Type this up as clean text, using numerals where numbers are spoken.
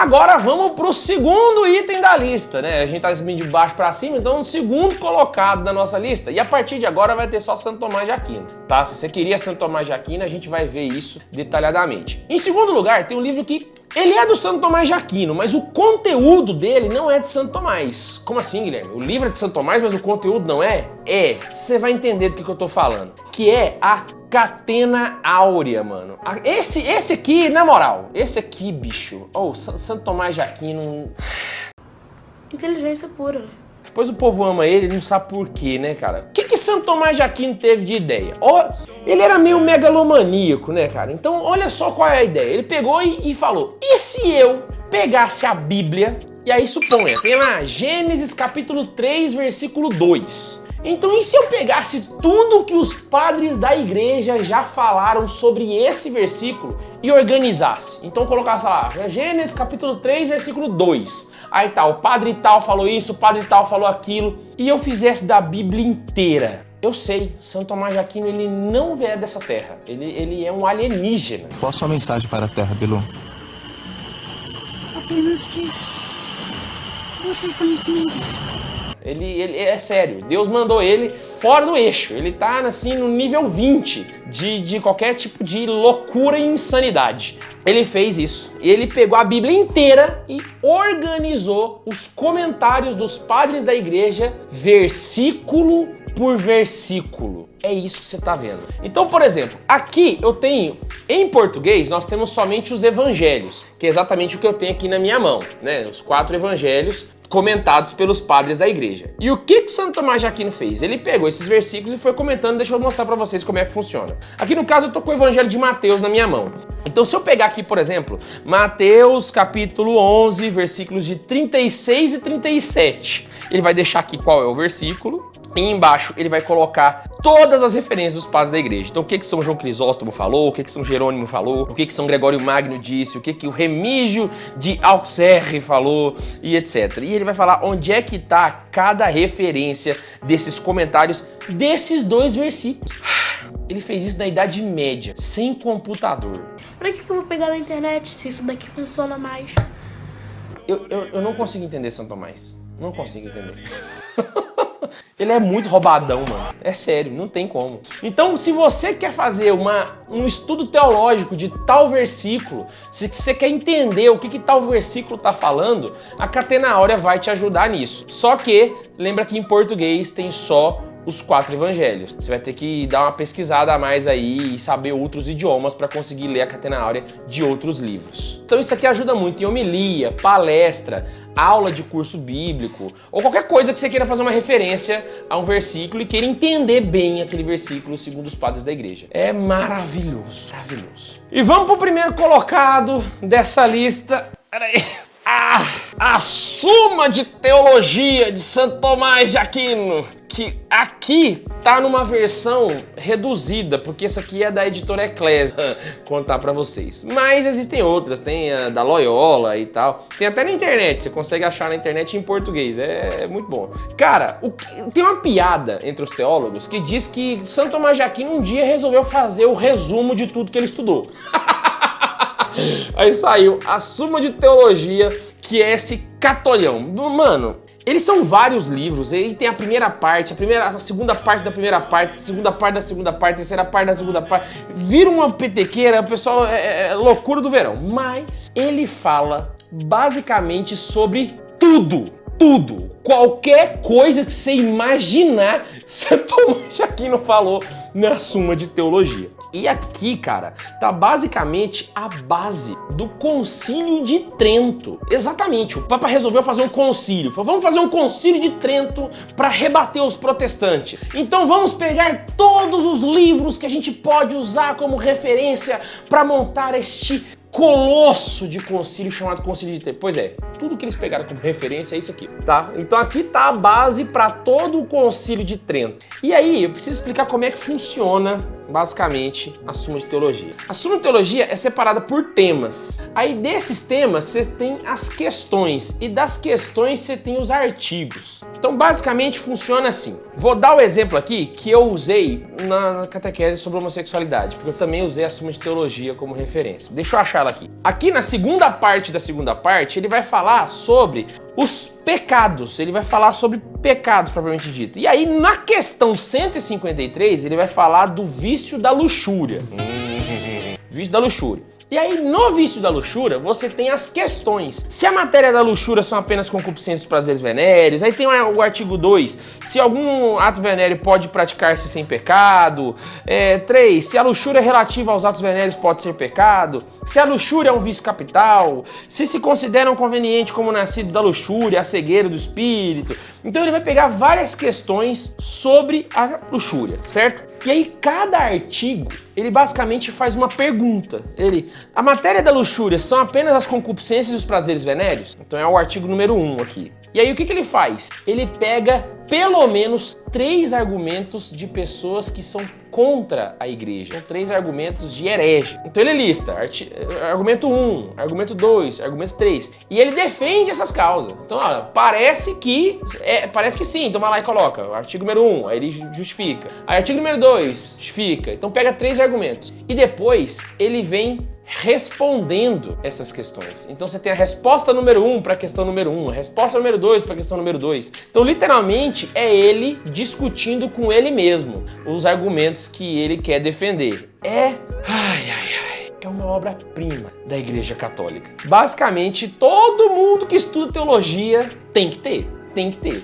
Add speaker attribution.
Speaker 1: Agora vamos pro segundo item da lista, né? A gente tá subindo de baixo pra cima, então o segundo colocado da nossa lista. E a partir de agora vai ter só Santo Tomás de Aquino, tá? Se você queria Santo Tomás de Aquino, a gente vai ver isso detalhadamente. Em segundo lugar, tem um livro que ele é do Santo Tomás de Aquino, mas o conteúdo dele não é de Santo Tomás. Como assim, Guilherme? O livro é de Santo Tomás, mas o conteúdo não é? É. Você vai entender do que eu tô falando. Que é a Catena Áurea, mano. Esse aqui, na moral, esse aqui, bicho. Santo Tomás de Aquino.
Speaker 2: Inteligência pura.
Speaker 1: Depois o povo ama ele, não sabe por quê, né, cara? O que Santo Tomás de Aquino teve de ideia? Ele era meio megalomaníaco, né, cara? Então, olha só qual é a ideia. Ele pegou e falou, e se eu pegasse a Bíblia, e aí suponha, tem lá Gênesis capítulo 3, versículo 2. Então, e se eu pegasse tudo que os padres da igreja já falaram sobre esse versículo e organizasse? Então, colocasse lá, Gênesis capítulo 3, versículo 2. Aí tá, o padre tal falou isso, o padre tal falou aquilo. E eu fizesse da Bíblia inteira. Eu sei, Santo Tomás de Aquino, ele não é dessa terra. Ele é um alienígena.
Speaker 3: Qual a sua mensagem para a Terra, Bilu?
Speaker 4: Apenas que você conhecimento.
Speaker 1: Ele é sério, Deus mandou ele fora do eixo, ele tá assim no nível 20 de qualquer tipo de loucura e insanidade. Ele fez isso, ele pegou a Bíblia inteira e organizou os comentários dos padres da igreja, versículo por versículo. É isso que você tá vendo. Então, por exemplo, aqui eu tenho, em português, nós temos somente os evangelhos, que é exatamente o que eu tenho aqui na minha mão, né? Os 4 evangelhos comentados pelos padres da igreja. E o que Santo Tomás de Aquino fez? Ele pegou esses versículos e foi comentando, deixa eu mostrar pra vocês como é que funciona. Aqui no caso eu tô com o evangelho de Mateus na minha mão. Então se eu pegar aqui, por exemplo, Mateus capítulo 11, versículos de 36 e 37, ele vai deixar aqui qual é o versículo. E embaixo ele vai colocar todas as referências dos padres da igreja. Então o que São João Crisóstomo falou, o que São Jerônimo falou, o que São Gregório Magno disse, o que o Remígio de Auxerre falou e etc. E ele vai falar onde é que tá cada referência desses comentários desses 2 versículos. Ele fez isso na Idade Média, sem computador.
Speaker 2: Pra que eu vou pegar na internet se isso daqui funciona mais?
Speaker 1: Eu não consigo entender São Tomás. Não consigo entender. Ele é muito roubadão, mano. É sério, não tem como. Então, se você quer fazer um estudo teológico de tal versículo, se você quer entender o que tal versículo tá falando, a Catena Áurea vai te ajudar nisso. Só que, lembra que em português tem só os 4 evangelhos. Você vai ter que dar uma pesquisada a mais aí e saber outros idiomas para conseguir ler a Catena Áurea de outros livros. Então isso aqui ajuda muito em homilia, palestra, aula de curso bíblico ou qualquer coisa que você queira fazer uma referência a um versículo e queira entender bem aquele versículo segundo os padres da igreja. É maravilhoso, maravilhoso. E vamos pro primeiro colocado dessa lista. Peraí. A Suma de Teologia de Santo Tomás de Aquino, que aqui tá numa versão reduzida, porque essa aqui é da editora Eclésia, contar pra vocês. Mas existem outras, tem a da Loyola e tal. Tem até na internet, você consegue achar na internet em português, é muito bom. Cara, tem uma piada entre os teólogos que diz que Santo Tomás de Aquino um dia resolveu fazer o resumo de tudo que ele estudou. Aí saiu a Suma de Teologia, que é esse catolhão. Mano, eles são vários livros, ele tem a primeira parte, a segunda parte da primeira parte, a segunda parte da segunda parte, a terceira parte da segunda parte. Vira uma petequeira, o pessoal é loucura do verão. Mas ele fala basicamente sobre tudo. Tudo, qualquer coisa que você imaginar, Santo Tomás de Aquino falou na Suma de Teologia. E aqui, cara, tá basicamente a base do Concílio de Trento. Exatamente, o Papa resolveu fazer um concílio. Falou, vamos fazer um concílio de Trento para rebater os protestantes. Então vamos pegar todos os livros que a gente pode usar como referência para montar este colosso de concílio chamado Concílio de Trento. Pois é, tudo que eles pegaram como referência é isso aqui, tá? Então aqui tá a base para todo o Concílio de Trento. E aí, eu preciso explicar como é que funciona basicamente, a Súmula de Teologia. A Súmula de Teologia é separada por temas. Aí desses temas você tem as questões e das questões você tem os artigos. Então basicamente funciona assim. Vou dar o exemplo aqui que eu usei na catequese sobre homossexualidade, porque eu também usei a Súmula de Teologia como referência. Deixa eu achar ela aqui. Aqui na segunda parte da segunda parte, ele vai falar sobre os pecados, ele vai falar sobre pecados propriamente dito. E aí na questão 153, ele vai falar do vício da luxúria. Vício da luxúria. E aí, no vício da luxúria, você tem as questões. Se a matéria da luxúria são apenas concupiscências dos prazeres venéreos, aí tem o artigo 2, se algum ato venéreo pode praticar-se sem pecado. 3, se a luxúria relativa aos atos venéreos pode ser pecado. Se a luxúria é um vício capital. Se consideram conveniente como nascidos da luxúria, a cegueira do espírito. Então ele vai pegar várias questões sobre a luxúria, certo? E aí cada artigo, ele basicamente faz uma pergunta. A matéria da luxúria são apenas as concupiscências e os prazeres venéreos? Então é o artigo número 1 aqui. E aí o que ele faz? Ele pega pelo menos 3 argumentos de pessoas que são contra a igreja. São 3 argumentos de herege. Então ele lista argumento 1, argumento 2, argumento 3. E ele defende essas causas. Então, olha, parece que sim. Então vai lá e coloca. Artigo número 1, aí ele justifica. Aí artigo número 2, justifica. Então pega 3 argumentos. E depois ele vem respondendo essas questões. Então você tem a resposta número 1 para a questão número 1, a resposta número 2 para a questão número 2. Então literalmente é ele discutindo com ele mesmo os argumentos que ele quer defender. É uma obra-prima da Igreja Católica. Basicamente todo mundo que estuda teologia tem que ter.